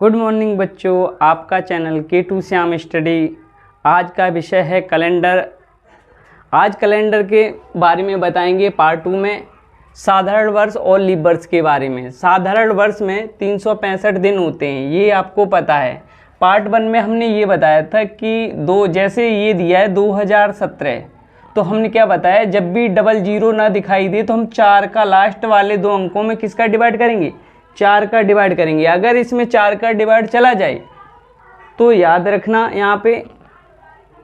Good morning बच्चों, आपका channel K2 Shyam study. आज का विषय है कैलेंडर। आज कैलेंडर के बारे में बताएंगे पार्ट 2 में साधारण वर्ष और लीप वर्ष के बारे में। साधारण वर्ष में 365 दिन होते हैं, ये आपको पता है। पार्ट 1 में हमने ये बताया था कि जैसे ये दिया है 2017, तो हमने क्या बताया, जब भी डबल जीरो ना दिखाई दे तो हम 4 का लास्ट वाले 2 अंकों में किसका डिवाइड करेंगे, 4 का डिवाइड करेंगे। अगर इसमें 4 का डिवाइड चला जाए तो याद रखना यहाँ पे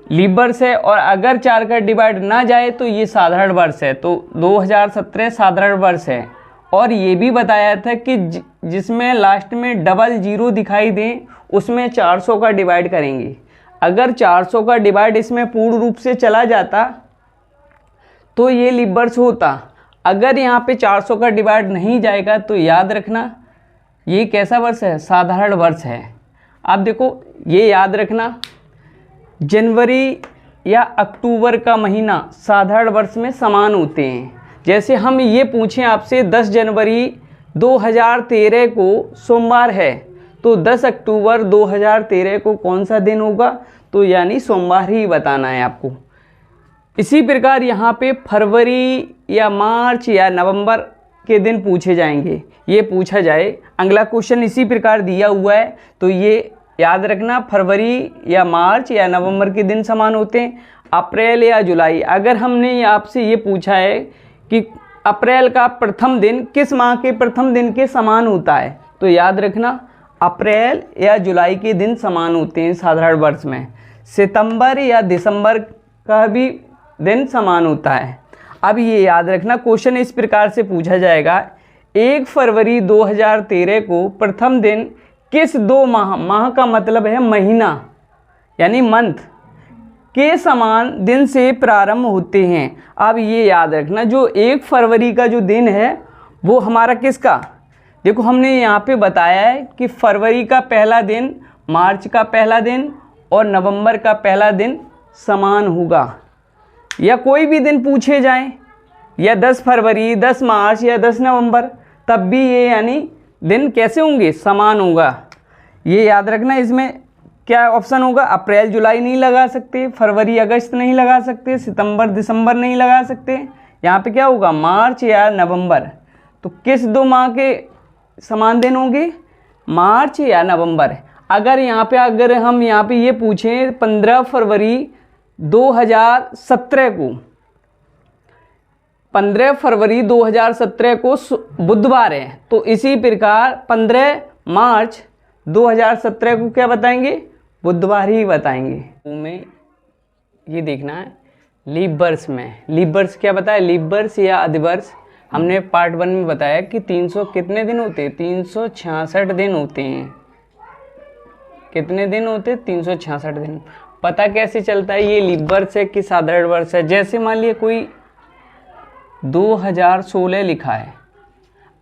लीप वर्ष है, और अगर 4 का डिवाइड ना जाए तो ये साधारण वर्ष है। तो 2017 साधारण वर्ष है। और ये भी बताया था कि जिसमें लास्ट में डबल जीरो दिखाई दे उसमें 400 का डिवाइड करेंगे। अगर 400 का डिवाइड इसमें पूर्ण रूप से चला जाता तो ये लीप वर्ष होता। अगर यहाँ पे 400 का डिवाइड नहीं जाएगा तो याद रखना ये कैसा वर्ष है, साधारण वर्ष है। आप देखो ये याद रखना, जनवरी या अक्टूबर का महीना साधारण वर्ष में समान होते हैं। जैसे हम ये पूछें आपसे 10 जनवरी 2013 को सोमवार है, तो 10 अक्टूबर 2013 को कौन सा दिन होगा, तो यानी सोमवार ही बताना है आपको। इसी प्रकार यहाँ पे फरवरी या मार्च या नवंबर के दिन पूछे जाएंगे, ये पूछा जाए। अगला क्वेश्चन इसी प्रकार दिया हुआ है, तो ये याद रखना फरवरी या मार्च या नवंबर के दिन समान होते हैं। अप्रैल या जुलाई, अगर हमने आपसे ये पूछा है कि अप्रैल का प्रथम दिन किस माह के प्रथम दिन के समान होता है, तो याद रखना अप्रैल या जुलाई के दिन समान होते हैं साधारण वर्ष में। सितंबर या दिसंबर का भी दिन समान होता है। अब ये याद रखना, क्वेश्चन इस प्रकार से पूछा जाएगा, 1 फरवरी 2013 को प्रथम दिन किस 2 माह का मतलब है महीना यानी मंथ के समान दिन से प्रारंभ होते हैं। अब ये याद रखना, जो 1 फरवरी का जो दिन है वो हमारा किसका, देखो हमने यहाँ पे बताया है कि फरवरी का पहला दिन मार्च का पहला दिन और नवंबर का पहला दिन समान होगा। या कोई भी दिन पूछे जाएं, या 10 फरवरी 10 मार्च या 10 नवंबर, तब भी ये यानी दिन कैसे होंगे, समान होगा। ये याद रखना, इसमें क्या ऑप्शन होगा, अप्रैल जुलाई नहीं लगा सकते, फरवरी अगस्त नहीं लगा सकते, सितंबर दिसंबर नहीं लगा सकते। यहाँ पे क्या होगा, मार्च या नवंबर। तो किस 2 माह के समान दिन होंगे, मार्च या नवंबर। अगर हम यहाँ पे ये पूछें 15 फरवरी 2017 को, 15 फरवरी 2017 को बुधवार है, तो इसी प्रकार 15 मार्च 2017 को क्या बताएंगे, बुधवार ही बताएंगे। में ये देखना है लीप वर्ष में, लीप वर्ष क्या बताया, लीप वर्ष या अधिवर्ष। हमने पार्ट 1 में बताया कि 300 कितने दिन होते हैं, 366 दिन होते हैं। कितने दिन होते हैं, 366 दिन। पता कैसे चलता है ये लीप वर्ष है कि साधारण वर्ष है। जैसे मान लिया कोई 2016 लिखा है,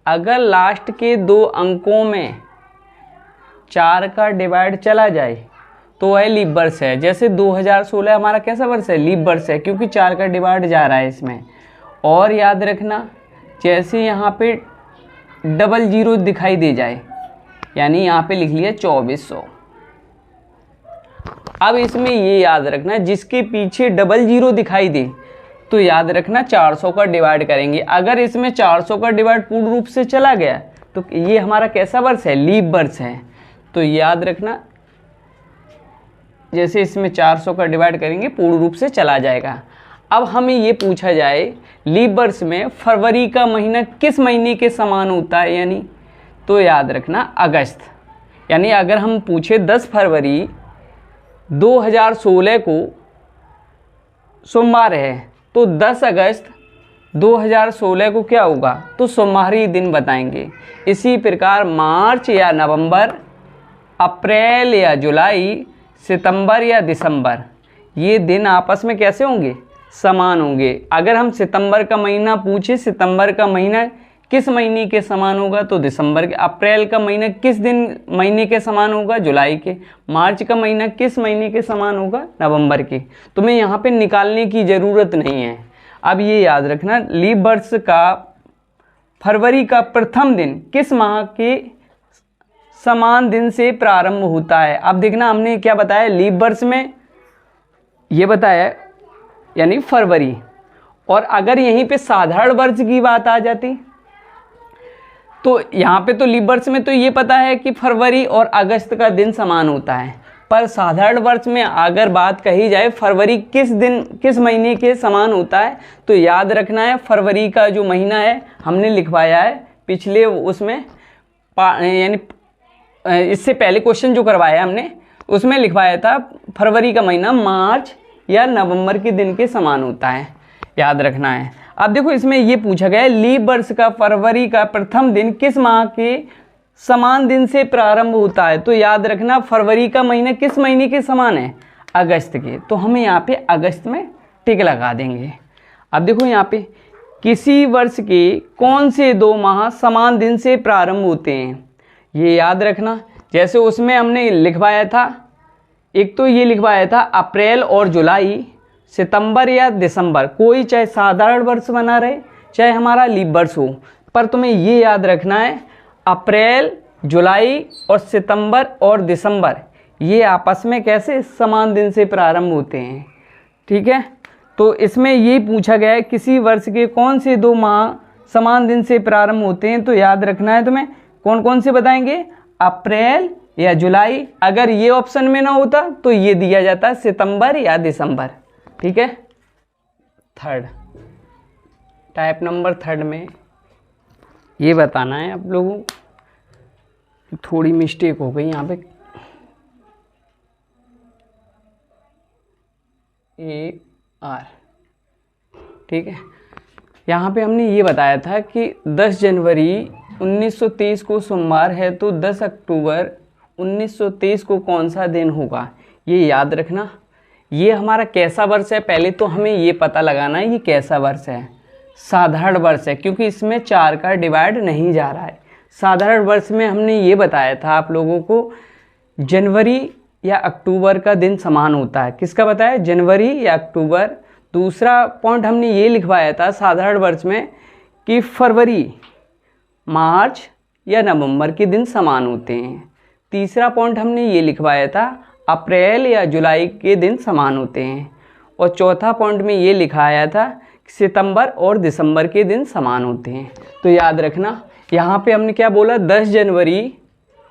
अगर लास्ट के 2 अंकों में 4 का डिवाइड चला जाए तो वह लीप वर्ष है। जैसे 2016 हमारा कैसा वर्ष है, लीप वर्ष है, क्योंकि 4 का डिवाइड जा रहा है इसमें। और याद रखना, जैसे यहाँ पे डबल जीरो दिखाई दे जाए, यानी यहाँ पे लिख लिया 2400। अब इसमें ये याद रखना, जिसके पीछे डबल जीरो दिखाई दे तो याद रखना 400 का डिवाइड करेंगे। अगर इसमें 400 का डिवाइड पूर्ण रूप से चला गया तो ये हमारा कैसा वर्ष है, लीप वर्ष है। तो याद रखना, जैसे इसमें 400 का डिवाइड करेंगे पूर्ण रूप से चला जाएगा। अब हमें ये पूछा जाए लीप वर्ष में फरवरी का महीना किस महीने के समान होता है, यानी तो याद रखना अगस्त। यानी अगर हम पूछे 10 फरवरी 2016 को सोमवार है, तो 10 अगस्त 2016 को क्या होगा, तो सोमवारी दिन बताएंगे। इसी प्रकार मार्च या नवंबर, अप्रैल या जुलाई, सितंबर या दिसंबर, ये दिन आपस में कैसे होंगे, समान होंगे। अगर हम सितंबर का महीना पूछे, सितंबर का महीना किस महीने के समान होगा, तो दिसंबर के। अप्रैल का महीना किस दिन महीने के समान होगा, जुलाई के। मार्च का महीना किस महीने के समान होगा, नवंबर के। तुम्हें यहाँ पे निकालने की ज़रूरत नहीं है। अब ये याद रखना, लीप वर्ष का फरवरी का प्रथम दिन किस माह के समान दिन से प्रारंभ होता है। अब देखना हमने क्या बताया, लीप वर्ष में ये बताया यानी फरवरी, और अगर यहीं पे साधारण वर्ष की बात आ जाती तो यहाँ पे तो लीप वर्ष में तो ये पता है कि फरवरी और अगस्त का दिन समान होता है, पर साधारण वर्ष में अगर बात कही जाए फरवरी किस दिन किस महीने के समान होता है, तो याद रखना है फरवरी का जो महीना है हमने लिखवाया है पिछले उसमें यानी इससे पहले क्वेश्चन जो करवाया हमने उसमें लिखवाया था फरवरी का महीना मार्च या नवंबर के दिन के समान होता है, याद रखना है। अब देखो इसमें ये पूछा गया है लीप वर्ष का फरवरी का प्रथम दिन किस माह के समान दिन से प्रारंभ होता है, तो याद रखना फरवरी का महीना किस महीने के समान है, अगस्त के, तो हमें यहाँ पे अगस्त में टिक लगा देंगे। अब देखो यहाँ पे किसी वर्ष के कौन से 2 माह समान दिन से प्रारंभ होते हैं, ये याद रखना। जैसे उसमें हमने लिखवाया था, एक तो ये लिखवाया था अप्रैल और जुलाई, सितंबर या दिसंबर, कोई चाहे साधारण वर्ष बना रहे चाहे हमारा लीप वर्ष हो, पर तुम्हें ये याद रखना है अप्रैल, जुलाई और सितंबर और दिसंबर ये आपस में कैसे समान दिन से प्रारंभ होते हैं, ठीक है। तो इसमें ये पूछा गया है किसी वर्ष के कौन से 2 माह समान दिन से प्रारंभ होते हैं, तो याद रखना है तुम्हें कौन कौन से बताएंगे, अप्रैल या जुलाई, अगर ये ऑप्शन में ना होता तो ये दिया जाता सितंबर या दिसंबर, ठीक है। थर्ड टाइप नंबर 3 में ये बताना है आप लोगों को, थोड़ी मिस्टेक हो गई यहाँ पे, AR, ठीक है। यहाँ पे हमने ये बताया था कि 10 जनवरी 1923 को सोमवार है, तो 10 अक्टूबर 1923 को कौन सा दिन होगा, ये याद रखना। ये हमारा कैसा वर्ष है, पहले तो हमें ये पता लगाना है ये कैसा वर्ष है, साधारण वर्ष है, क्योंकि इसमें 4 का डिवाइड नहीं जा रहा है। साधारण वर्ष में हमने ये बताया था आप लोगों को जनवरी या अक्टूबर का दिन समान होता है, किसका बताया, जनवरी या अक्टूबर। दूसरा पॉइंट हमने ये लिखवाया था साधारण वर्ष में कि फरवरी, मार्च या नवंबर के दिन समान होते हैं। तीसरा पॉइंट हमने ये लिखवाया था अप्रैल या जुलाई के दिन समान होते हैं, और चौथा पॉइंट में ये लिखाया था सितंबर और दिसंबर के दिन समान होते हैं। तो याद रखना यहाँ पे हमने क्या बोला, 10 जनवरी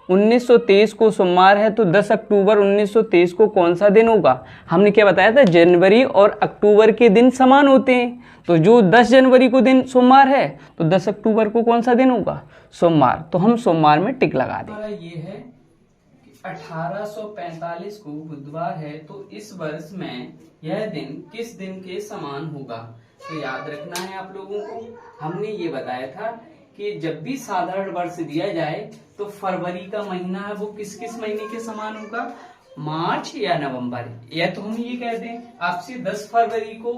1923 को सोमवार है, तो 10 अक्टूबर 1923 को कौन सा दिन होगा, हमने क्या बताया था जनवरी और अक्टूबर के दिन समान होते हैं, तो जो 10 जनवरी को दिन सोमवार है तो 10 अक्टूबर को कौन सा दिन होगा, सोमवार, तो हम सोमवार में टिक लगा दें। ये है 1845 को बुधवार है, तो इस वर्ष में यह दिन किस दिन के समान होगा, तो याद रखना है आप लोगों को। हमने ये बताया था कि जब भी साधारण वर्ष दिया जाए तो फरवरी का महीना है वो किस किस महीने के समान होगा, मार्च या नवंबर, या तो हम ये कहते हैं आपसे 10 फरवरी को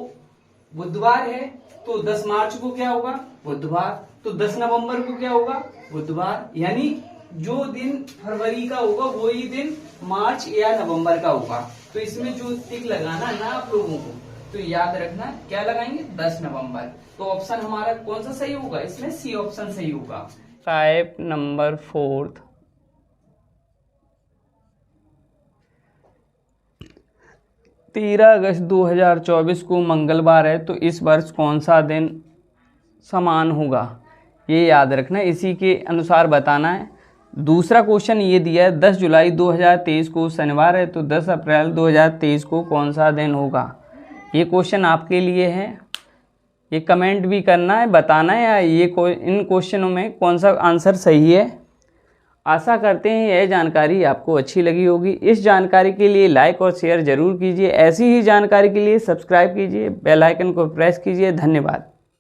बुधवार है तो 10 मार्च को क्या होगा, बुधवार, तो 10 नवंबर को क्या होगा, बुधवार, यानी जो दिन फरवरी का होगा वही दिन मार्च या नवंबर का होगा। तो इसमें जो टिक लगाना है ना आप लोगों को, तो याद रखना क्या लगाएंगे, 10 नवंबर। तो ऑप्शन हमारा कौन सा सही होगा, इसमें सी ऑप्शन सही होगा। टाइप नंबर 4, 13 अगस्त 2024 को मंगलवार है, तो इस वर्ष कौन सा दिन समान होगा, ये याद रखना, इसी के अनुसार बताना है। दूसरा क्वेश्चन ये दिया है 10 जुलाई 2023 को शनिवार है, तो 10 अप्रैल 2023 को कौन सा दिन होगा, ये क्वेश्चन आपके लिए है। ये कमेंट भी करना है, बताना है या ये इन क्वेश्चनों में कौन सा आंसर सही है। आशा करते हैं यह जानकारी आपको अच्छी लगी होगी। इस जानकारी के लिए लाइक और शेयर ज़रूर कीजिए। ऐसी ही जानकारी के लिए सब्सक्राइब कीजिए, बेल आइकन को प्रेस कीजिए। धन्यवाद।